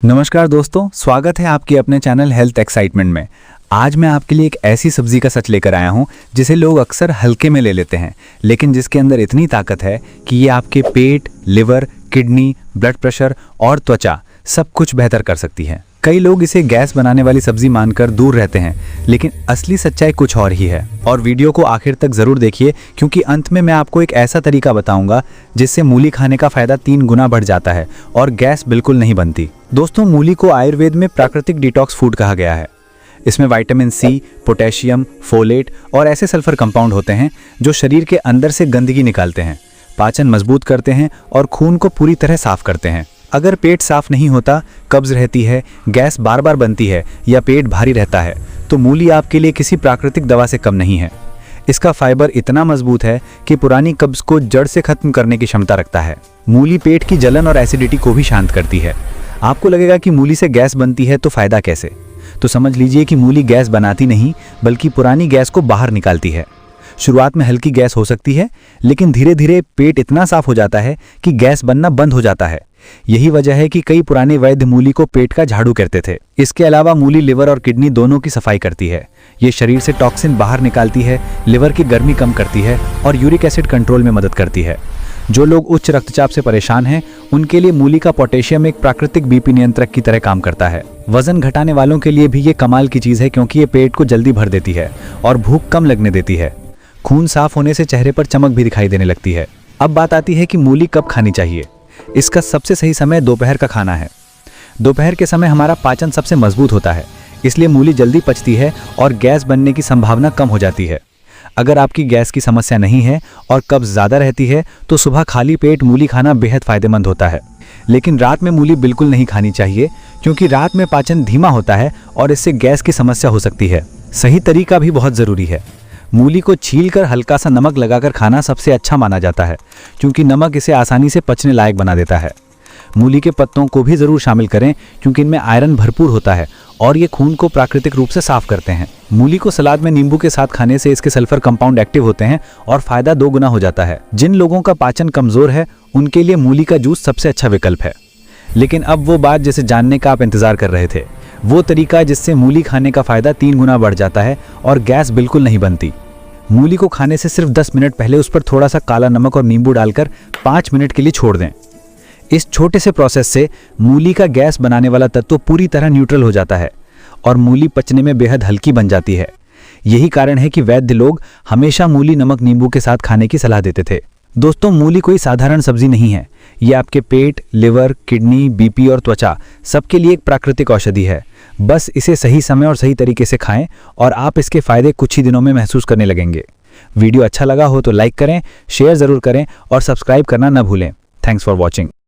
नमस्कार दोस्तों, स्वागत है आपके अपने चैनल हेल्थ एक्साइटमेंट में। आज मैं आपके लिए एक ऐसी सब्जी का सच लेकर आया हूं जिसे लोग अक्सर हल्के में ले लेते हैं, लेकिन जिसके अंदर इतनी ताकत है कि ये आपके पेट, लिवर, किडनी, ब्लड प्रेशर और त्वचा सब कुछ बेहतर कर सकती है। कई लोग इसे गैस बनाने वाली सब्जी मानकर दूर रहते हैं, लेकिन असली सच्चाई कुछ और ही है। और वीडियो को आखिर तक जरूर देखिए, क्योंकि अंत में मैं आपको एक ऐसा तरीका बताऊंगा जिससे मूली खाने का फायदा 3 गुना बढ़ जाता है और गैस बिल्कुल नहीं बनती। दोस्तों, मूली को आयुर्वेद में प्राकृतिक डिटॉक्स फूड कहा गया है। इसमें विटामिन सी, पोटेशियम, फोलेट और ऐसे सल्फर कंपाउंड होते हैं जो शरीर के अंदर से गंदगी निकालते हैं, पाचन मजबूत करते हैं और खून को पूरी तरह साफ करते हैं। अगर पेट साफ नहीं होता, कब्ज रहती है, गैस बार बार बनती है या पेट भारी रहता है, तो मूली आपके लिए किसी प्राकृतिक दवा से कम नहीं है। इसका फाइबर इतना मजबूत है कि पुरानी कब्ज को जड़ से खत्म करने की क्षमता रखता है। मूली पेट की जलन और एसिडिटी को भी शांत करती है। आपको लगेगा कि मूली से गैस बनती है, तो फायदा कैसे? तो समझ लीजिए कि मूली गैस बनाती नहीं, बल्कि पुरानी गैस को बाहर निकालती है। शुरुआत में हल्की गैस हो सकती है, लेकिन धीरे धीरे पेट इतना साफ हो जाता है कि गैस बनना बंद हो जाता है। यही वजह है कि कई पुराने वैद्य मूली को पेट का झाड़ू कहते थे। इसके अलावा मूली लिवर और किडनी दोनों की सफाई करती है। ये शरीर से टॉक्सिन बाहर निकालती है, लिवर की गर्मी कम करती है और यूरिक एसिड कंट्रोल में मदद करती है। जो लोग उच्च रक्तचाप से परेशान हैं, उनके लिए मूली का पोटेशियम एक प्राकृतिक बीपी नियंत्रक की तरह काम करता है। वजन घटाने वालों के लिए भी ये कमाल की चीज़ है, क्योंकि ये पेट को जल्दी भर देती है और भूख कम लगने देती है। खून साफ होने से चेहरे पर चमक भी दिखाई देने लगती है। अब बात आती है कि मूली कब खानी चाहिए। इसका सबसे सही समय दोपहर का खाना है। दोपहर के समय हमारा पाचन सबसे मजबूत होता है, इसलिए मूली जल्दी पचती है और गैस बनने की संभावना कम हो जाती है। अगर आपकी गैस की समस्या नहीं है और कब्ज ज़्यादा रहती है, तो सुबह खाली पेट मूली खाना बेहद फायदेमंद होता है। लेकिन रात में मूली बिल्कुल नहीं खानी चाहिए, क्योंकि रात में पाचन धीमा होता है और इससे गैस की समस्या हो सकती है। सही तरीका भी बहुत ज़रूरी है। मूली को छीलकर हल्का सा नमक लगाकर खाना सबसे अच्छा माना जाता है, क्योंकि नमक इसे आसानी से पचने लायक बना देता है। मूली के पत्तों को भी ज़रूर शामिल करें, क्योंकि इनमें आयरन भरपूर होता है और ये खून को प्राकृतिक रूप से साफ करते हैं। मूली को सलाद में नींबू के साथ खाने से इसके सल्फर कंपाउंड एक्टिव होते हैं और फायदा 2 गुना हो जाता है। जिन लोगों का पाचन कमज़ोर है, उनके लिए मूली का जूस सबसे अच्छा विकल्प है। लेकिन अब वो बात जिसे जानने का आप इंतज़ार कर रहे थे, वो तरीका जिससे मूली खाने का फायदा 3 गुना बढ़ जाता है और गैस बिल्कुल नहीं बनती। मूली को खाने से सिर्फ 10 मिनट पहले उस पर थोड़ा सा काला नमक और नींबू डालकर 5 मिनट के लिए छोड़ दें। इस छोटे से प्रोसेस से मूली का गैस बनाने वाला तत्व पूरी तरह न्यूट्रल हो जाता है और मूली पचने में बेहद हल्की बन जाती है। यही कारण है कि वैद्य लोग हमेशा मूली नमक नींबू के साथ खाने की सलाह देते थे। दोस्तों, मूली कोई साधारण सब्जी नहीं है। ये आपके पेट, लिवर, किडनी, बीपी और त्वचा सबके लिए एक प्राकृतिक औषधि है। बस इसे सही समय और सही तरीके से खाएं और आप इसके फायदे कुछ ही दिनों में महसूस करने लगेंगे। वीडियो अच्छा लगा हो तो लाइक करें, शेयर ज़रूर करें और सब्सक्राइब करना न भूलें। Thanks for watching.